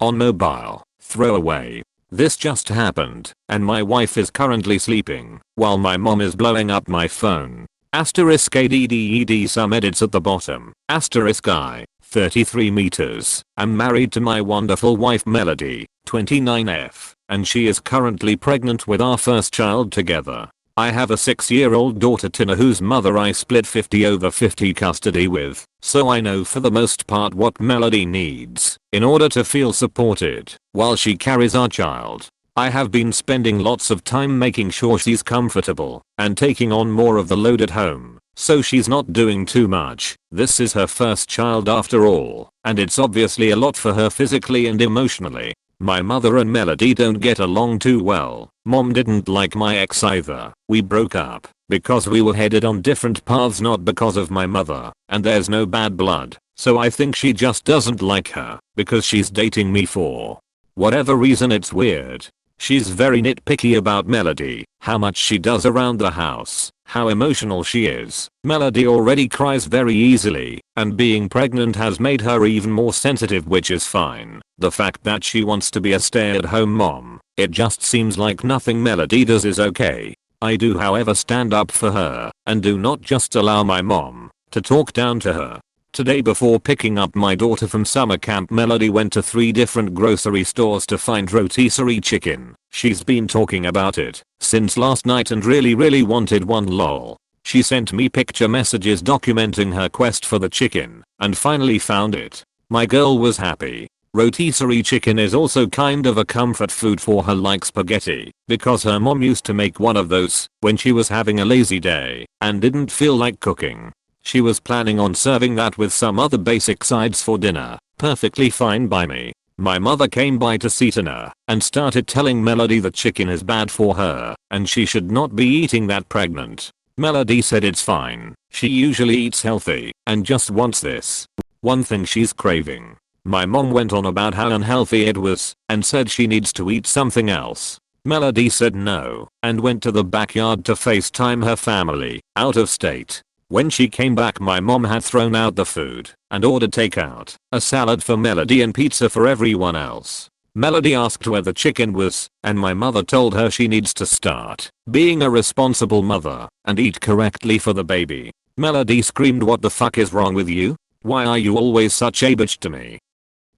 On mobile. Throwaway. This just happened, and my wife is currently sleeping, while my mom is blowing up my phone. Asterisk ADDED some edits at the bottom. Asterisk I, 33 meters, am married to my wonderful wife Melody, 29F, and she is currently pregnant with our first child together. I have a 6-year-old daughter Tina whose mother I split 50/50 custody with, so I know for the most part what Melody needs in order to feel supported while she carries our child. I have been spending lots of time making sure she's comfortable and taking on more of the load at home, so she's not doing too much. This is her first child after all, and it's obviously a lot for her physically and emotionally. My mother and Melody don't get along too well. Mom didn't like my ex either. We broke up because we were headed on different paths, not because of my mother, and there's no bad blood, so I think she just doesn't like her because she's dating me for whatever reason. It's weird. She's very nitpicky about Melody, how much she does around the house, how emotional she is. Melody already cries very easily, and being pregnant has made her even more sensitive, which is fine. The fact that she wants to be a stay-at-home mom, it just seems like nothing Melody does is okay. I do however stand up for her, and do not just allow my mom to talk down to her. Today before picking up my daughter from summer camp, Melody went to 3 different grocery stores to find rotisserie chicken. She's been talking about it since last night and really wanted one lol. She sent me picture messages documenting her quest for the chicken and finally found it. My girl was happy. Rotisserie chicken is also kind of a comfort food for her, like spaghetti, because her mom used to make one of those when she was having a lazy day and didn't feel like cooking. She was planning on serving that with some other basic sides for dinner. Perfectly fine by me. My mother came by to see Tina and started telling Melody that chicken is bad for her and she should not be eating that pregnant. Melody said it's fine. She usually eats healthy and just wants this one thing she's craving. My mom went on about how unhealthy it was and said she needs to eat something else. Melody said no and went to the backyard to FaceTime her family out of state. When she came back, my mom had thrown out the food and ordered takeout, a salad for Melody and pizza for everyone else. Melody asked where the chicken was, and my mother told her she needs to start being a responsible mother and eat correctly for the baby. Melody screamed, "What the fuck is wrong with you? Why are you always such a bitch to me?"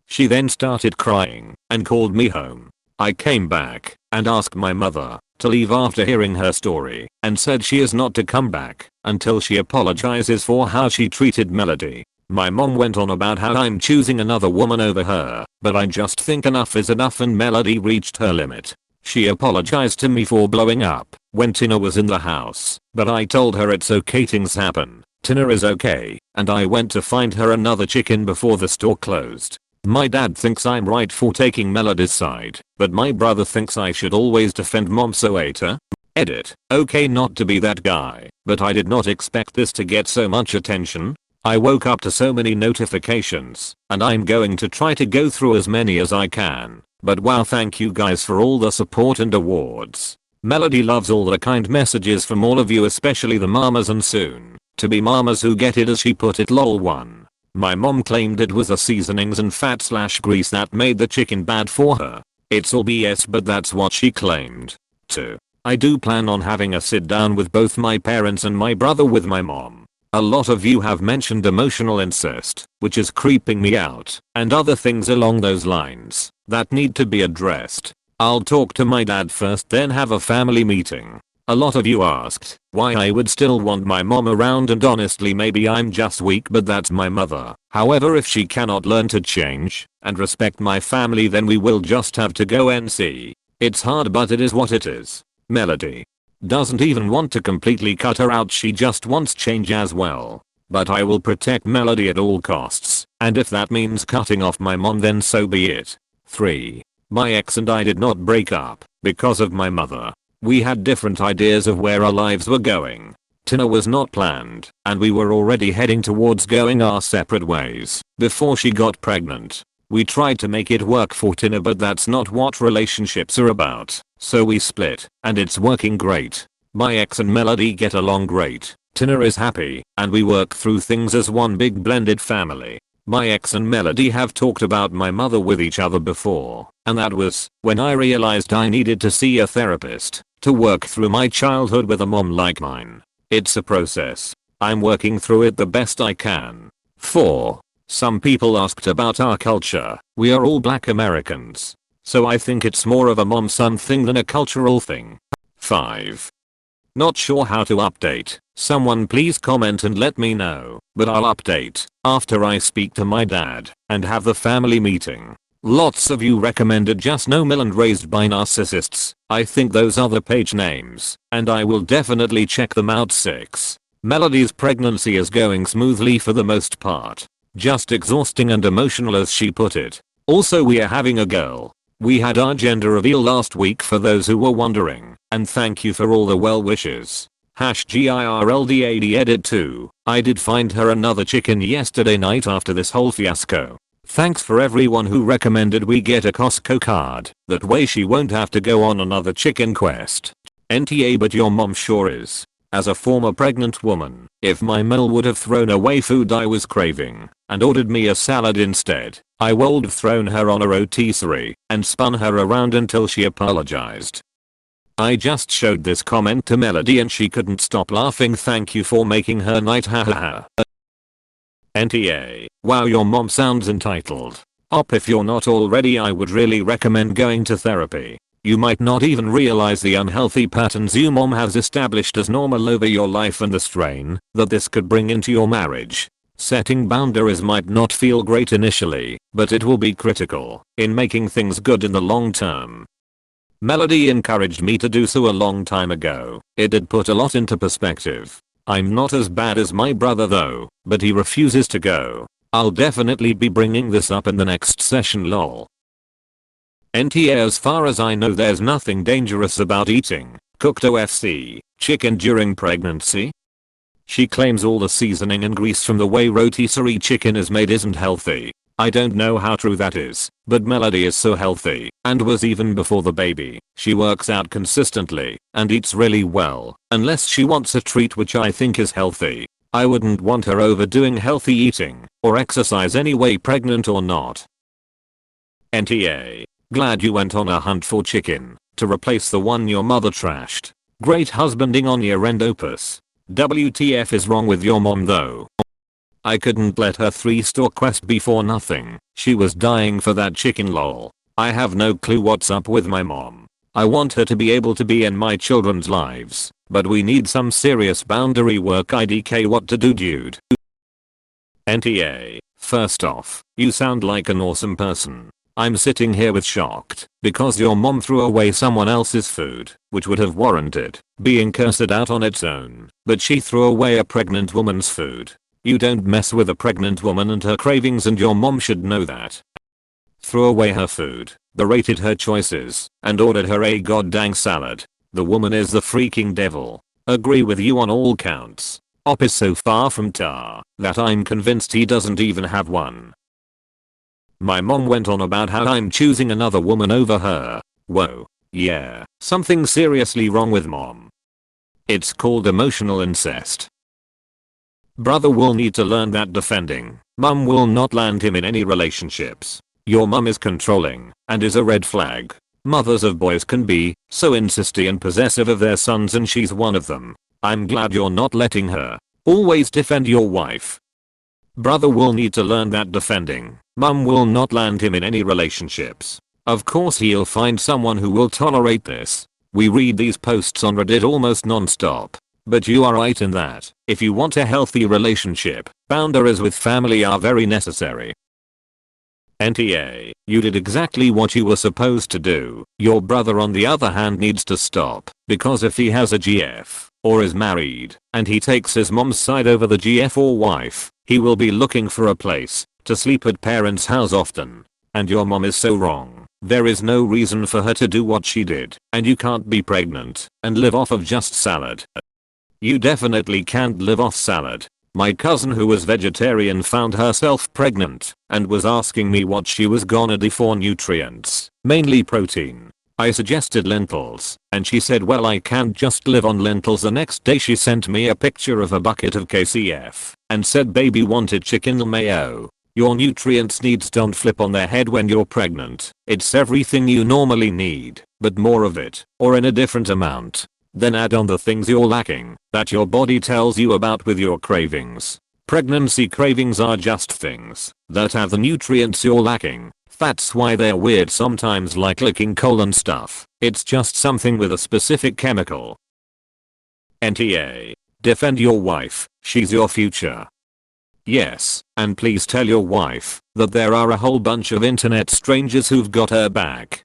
She then started crying and called me home. I came back and asked my mother to leave after hearing her story and said she is not to come back until she apologizes for how she treated Melody. My mom went on about how I'm choosing another woman over her, but I just think enough is enough and Melody reached her limit. She apologized to me for blowing up when Tina was in the house, but I told her it's okay, things happen. Tina is okay, and I went to find her another chicken before the store closed. My dad thinks I'm right for taking Melody's side, but my brother thinks I should always defend mom, so hater. Edit. Okay, not to be that guy, but I did not expect this to get so much attention. I woke up to so many notifications, and I'm going to try to go through as many as I can. But wow, thank you guys for all the support and awards. Melody loves all the kind messages from all of you, especially the mamas and soon to be mamas who get it, as she put it, lol. 1. My mom claimed it was the seasonings and fat/grease that made the chicken bad for her. It's all BS, but that's what she claimed. 2. I do plan on having a sit down with both my parents and my brother with my mom. A lot of you have mentioned emotional incest, which is creeping me out, and other things along those lines that need to be addressed. I'll talk to my dad first, then have a family meeting. A lot of you asked why I would still want my mom around, and honestly maybe I'm just weak, but that's my mother. However, if she cannot learn to change and respect my family, then we will just have to go and see. It's hard, but it is what it is. Melody doesn't even want to completely cut her out, she just wants change as well. But I will protect Melody at all costs, and if that means cutting off my mom, then so be it. 3. My ex and I did not break up because of my mother. We had different ideas of where our lives were going. Tina was not planned, and we were already heading towards going our separate ways before she got pregnant. We tried to make it work for Tina, but that's not what relationships are about, so we split, and it's working great. My ex and Melody get along great. Tina is happy, and we work through things as one big blended family. My ex and Melody have talked about my mother with each other before, and that was when I realized I needed to see a therapist to work through my childhood with a mom like mine. It's a process. I'm working through it the best I can. 4. Some people asked about our culture. We are all black Americans, so I think it's more of a mom-son thing than a cultural thing. 5. Not sure how to update. Someone please comment and let me know, but I'll update after I speak to my dad and have the family meeting. Lots of you recommended Just No Mill and Raised by Narcissists. I think those are the page names, and I will definitely check them out. 6. Melody's pregnancy is going smoothly for the most part. Just exhausting and emotional as she put it. Also, we are having a girl. We had our gender reveal last week for those who were wondering, and thank you for all the well wishes. #GIRLDAD edit 2. I did find her another chicken yesterday night after this whole fiasco. Thanks for everyone who recommended we get a Costco card. That way she won't have to go on another chicken quest. NTA, but your mom sure is. As a former pregnant woman, if my meal would have thrown away food I was craving and ordered me a salad instead, I would have thrown her on a rotisserie and spun her around until she apologized. I just showed this comment to Melody and she couldn't stop laughing. Thank you for making her night, hahaha. NTA, wow, your mom sounds entitled. If you're not already, I would really recommend going to therapy. You might not even realize the unhealthy patterns your mom has established as normal over your life and the strain that this could bring into your marriage. Setting boundaries might not feel great initially, but it will be critical in making things good in the long term. Melody encouraged me to do so a long time ago. It did put a lot into perspective. I'm not as bad as my brother though, but he refuses to go. I'll definitely be bringing this up in the next session, lol. NTA, as far as I know there's nothing dangerous about eating cooked OFC chicken during pregnancy. She claims all the seasoning and grease from the way rotisserie chicken is made isn't healthy. I don't know how true that is, but Melody is so healthy and was even before the baby. She works out consistently and eats really well, unless she wants a treat, which I think is healthy. I wouldn't want her overdoing healthy eating or exercise anyway, pregnant or not. NTA, glad you went on a hunt for chicken to replace the one your mother trashed. Great husbanding on your end, opus. WTF is wrong with your mom though? I couldn't let her 3-store quest be for nothing. She was dying for that chicken, lol. I have no clue what's up with my mom. I want her to be able to be in my children's lives, but we need some serious boundary work. IDK, what to do, dude? NTA, first off, you sound like an awesome person. I'm sitting here with shocked because your mom threw away someone else's food, which would have warranted being cursed out on its own, but she threw away a pregnant woman's food. You don't mess with a pregnant woman and her cravings, and your mom should know that. Threw away her food, berated her choices, and ordered her a goddamn salad. The woman is the freaking devil. Agree with you on all counts. Op is so far from tar that I'm convinced he doesn't even have one. My mom went on about how I'm choosing another woman over her. Whoa. Yeah, something seriously wrong with mom. It's called emotional incest. Brother will need to learn that defending mom will not land him in any relationships. Your mom is controlling and is a red flag. Mothers of boys can be so insisty and possessive of their sons, and she's one of them. I'm glad you're not letting her. Always defend your wife. Brother will need to learn that defending mom will not land him in any relationships. Of course he'll find someone who will tolerate this. We read these posts on Reddit almost non-stop. But you are right in that if you want a healthy relationship, boundaries with family are very necessary. NTA, you did exactly what you were supposed to do. Your brother on the other hand needs to stop, because if he has a GF or is married and he takes his mom's side over the GF or wife, he will be looking for a place to sleep at parents' house often. And your mom is so wrong. There is no reason for her to do what she did, and you can't be pregnant and live off of just salad. You definitely can't live off salad. My cousin who was vegetarian found herself pregnant and was asking me what she was gonna do for nutrients, mainly protein. I suggested lentils, and she said, well, I can't just live on lentils. The next day she sent me a picture of a bucket of KCF and said baby wanted chicken mayo. Your nutrients needs don't flip on their head when you're pregnant. It's everything you normally need, but more of it, or in a different amount. Then add on the things you're lacking that your body tells you about with your cravings. Pregnancy cravings are just things that have the nutrients you're lacking. That's why they're weird sometimes, like licking coal and stuff. It's just something with a specific chemical. NTA. Defend your wife, she's your future. Yes, and please tell your wife that there are a whole bunch of internet strangers who've got her back.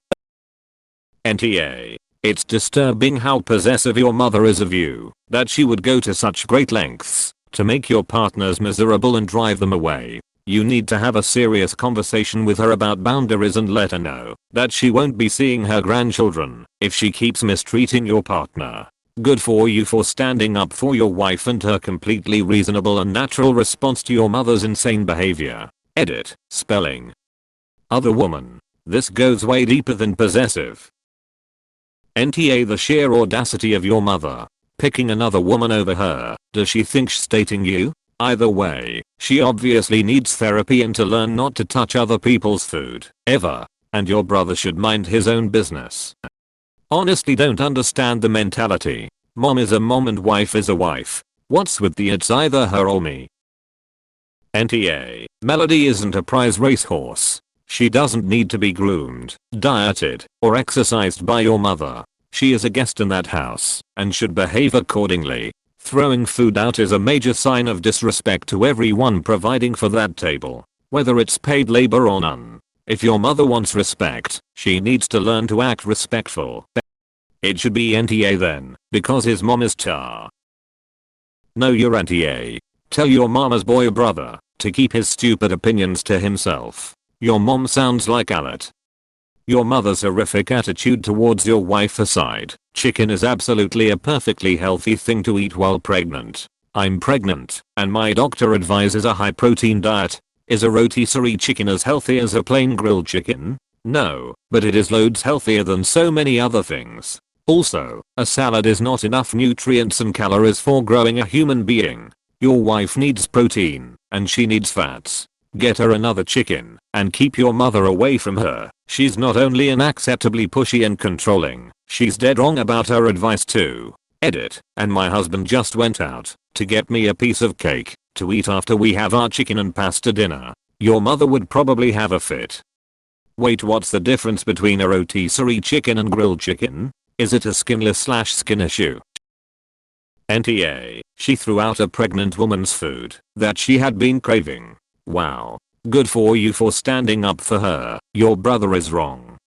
NTA. It's disturbing how possessive your mother is of you, that she would go to such great lengths to make your partners miserable and drive them away. You need to have a serious conversation with her about boundaries and let her know that she won't be seeing her grandchildren if she keeps mistreating your partner. Good for you for standing up for your wife and her completely reasonable and natural response to your mother's insane behavior. Edit. Spelling. Other woman. This goes way deeper than possessive. NTA. The sheer audacity of your mother. Picking another woman over her. Does she think she's dating you? Either way, she obviously needs therapy and to learn not to touch other people's food, ever. And your brother should mind his own business. Honestly don't understand the mentality. Mom is a mom and wife is a wife. What's with the it's either her or me? NTA. Melody isn't a prize racehorse. She doesn't need to be groomed, dieted, or exercised by your mother. She is a guest in that house and should behave accordingly. Throwing food out is a major sign of disrespect to everyone providing for that table, whether it's paid labor or none. If your mother wants respect, she needs to learn to act respectful. It should be NTA then, because his mom is tar. No, you're NTA. Tell your mama's boy brother to keep his stupid opinions to himself. Your mom sounds like Alet. Your mother's horrific attitude towards your wife aside, chicken is absolutely a perfectly healthy thing to eat while pregnant. I'm pregnant, and my doctor advises a high protein diet. Is a rotisserie chicken as healthy as a plain grilled chicken? No, but it is loads healthier than so many other things. Also, a salad is not enough nutrients and calories for growing a human being. Your wife needs protein, and she needs fats. Get her another chicken, and keep your mother away from her. She's not only unacceptably pushy and controlling, she's dead wrong about her advice too. Edit. And my husband just went out to get me a piece of cake to eat after we have our chicken and pasta dinner. Your mother would probably have a fit. Wait, what's the difference between a rotisserie chicken and grilled chicken? Is it a skin issue? NTA. She threw out a pregnant woman's food that she had been craving. Wow. Good for you for standing up for her. Your brother is wrong.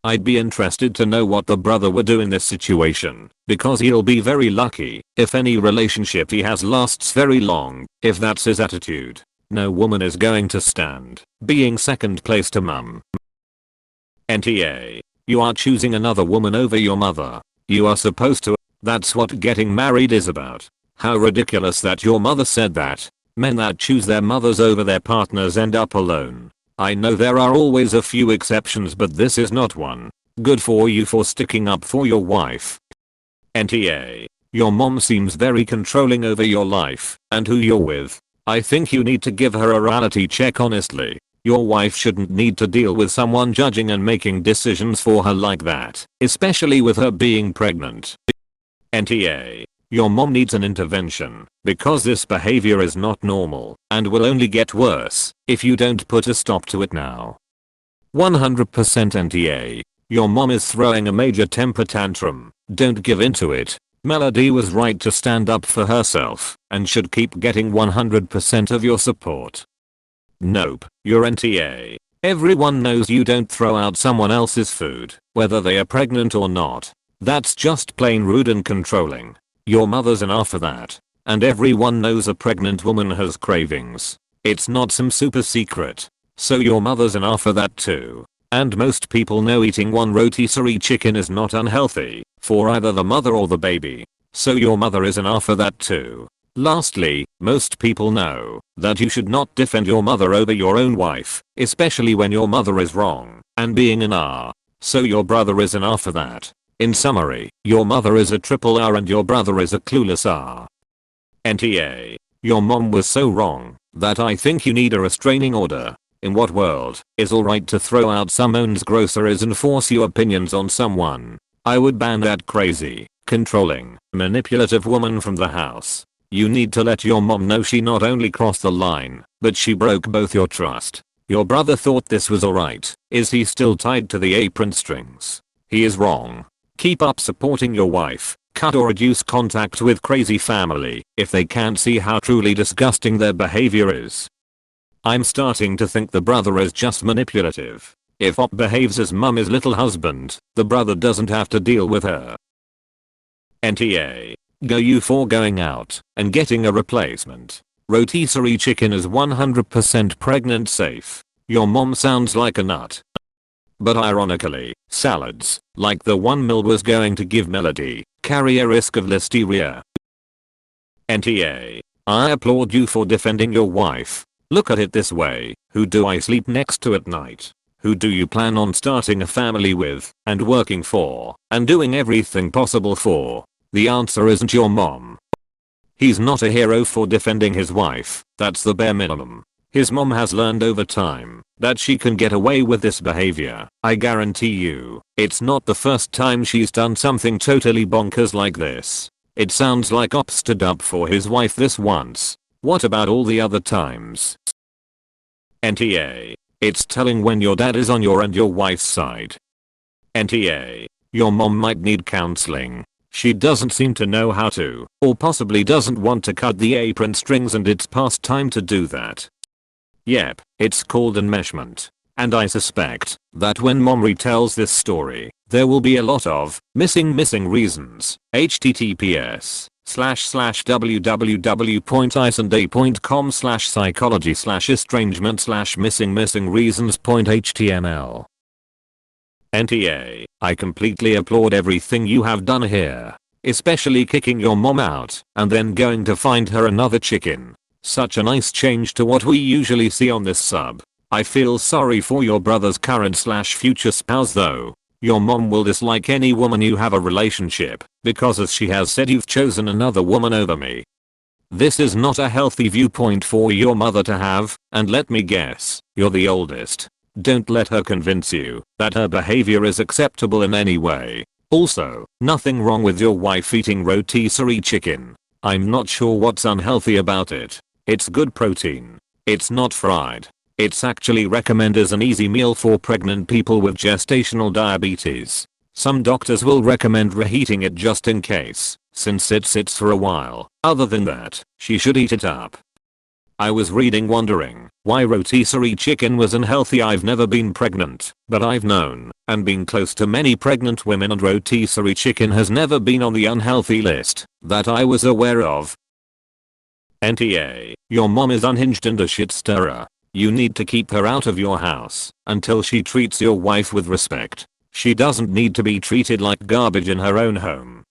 I'd be interested to know what the brother would do in this situation, because he'll be very lucky if any relationship he has lasts very long, if that's his attitude. No woman is going to stand being second place to mum. NTA. You are choosing another woman over your mother. You are supposed to. That's what getting married is about. How ridiculous that your mother said that. Men that choose their mothers over their partners end up alone. I know there are always a few exceptions, but this is not one. Good for you for sticking up for your wife. NTA. Your mom seems very controlling over your life and who you're with. I think you need to give her a reality check honestly. Your wife shouldn't need to deal with someone judging and making decisions for her like that, especially with her being pregnant. NTA. Your mom needs an intervention, because this behavior is not normal and will only get worse if you don't put a stop to it now. 100% NTA. Your mom is throwing a major temper tantrum. Don't give into it. Melody was right to stand up for herself and should keep getting 100% of your support. Nope, you're NTA. Everyone knows you don't throw out someone else's food, whether they are pregnant or not. That's just plain rude and controlling. Your mother's an R for that. And everyone knows a pregnant woman has cravings. It's not some super secret. So your mother's an R for that too. And most people know eating one rotisserie chicken is not unhealthy for either the mother or the baby. So your mother is an R for that too. Lastly, most people know that you should not defend your mother over your own wife, especially when your mother is wrong and being an R. So your brother is an R for that. In summary, your mother is a triple R and your brother is a clueless R. NTA. Your mom was so wrong that I think you need a restraining order. In what world is alright to throw out someone's groceries and force your opinions on someone? I would ban that crazy, controlling, manipulative woman from the house. You need to let your mom know she not only crossed the line, but she broke both your trust. Your brother thought this was alright. Is he still tied to the apron strings? He is wrong. Keep up supporting your wife. Cut or reduce contact with crazy family if they can't see how truly disgusting their behavior is. I'm starting to think the brother is just manipulative. If Op behaves as mum is little husband, the brother doesn't have to deal with her. NTA. Go you for going out and getting a replacement. Rotisserie chicken is 100% pregnant safe. Your mom sounds like a nut. But ironically, salads, like the one Mill was going to give Melody, carry a risk of listeria. NTA. I applaud you for defending your wife. Look at it this way, who do I sleep next to at night? Who do you plan on starting a family with, and working for, and doing everything possible for? The answer isn't your mom. He's not a hero for defending his wife, that's the bare minimum. His mom has learned over time that she can get away with this behavior. I guarantee you, it's not the first time she's done something totally bonkers like this. It sounds like Op stood up for his wife this once. What about all the other times? NTA. It's telling when your dad is on your and your wife's side. NTA. Your mom might need counseling. She doesn't seem to know how to, or possibly doesn't want to cut the apron strings, and it's past time to do that. Yep, it's called enmeshment. And I suspect that when mom retells this story, there will be a lot of missing reasons. https://www.iceandday.com/psychology/estrangement/missing reasons.html. NTA. I completely applaud everything you have done here. Especially kicking your mom out and then going to find her another chicken. Such a nice change to what we usually see on this sub. I feel sorry for your brother's current/future spouse though. Your mom will dislike any woman you have a relationship because, as she has said, you've chosen another woman over me. This is not a healthy viewpoint for your mother to have, and let me guess, you're the oldest. Don't let her convince you that her behavior is acceptable in any way. Also, nothing wrong with your wife eating rotisserie chicken. I'm not sure what's unhealthy about it. It's good protein. It's not fried. It's actually recommended as an easy meal for pregnant people with gestational diabetes. Some doctors will recommend reheating it just in case, since it sits for a while. Other than that, she should eat it up. I was reading wondering why rotisserie chicken was unhealthy. I've never been pregnant, but I've known and been close to many pregnant women, and rotisserie chicken has never been on the unhealthy list that I was aware of. NTA. Your mom is unhinged and a shit stirrer. You need to keep her out of your house until she treats your wife with respect. She doesn't need to be treated like garbage in her own home.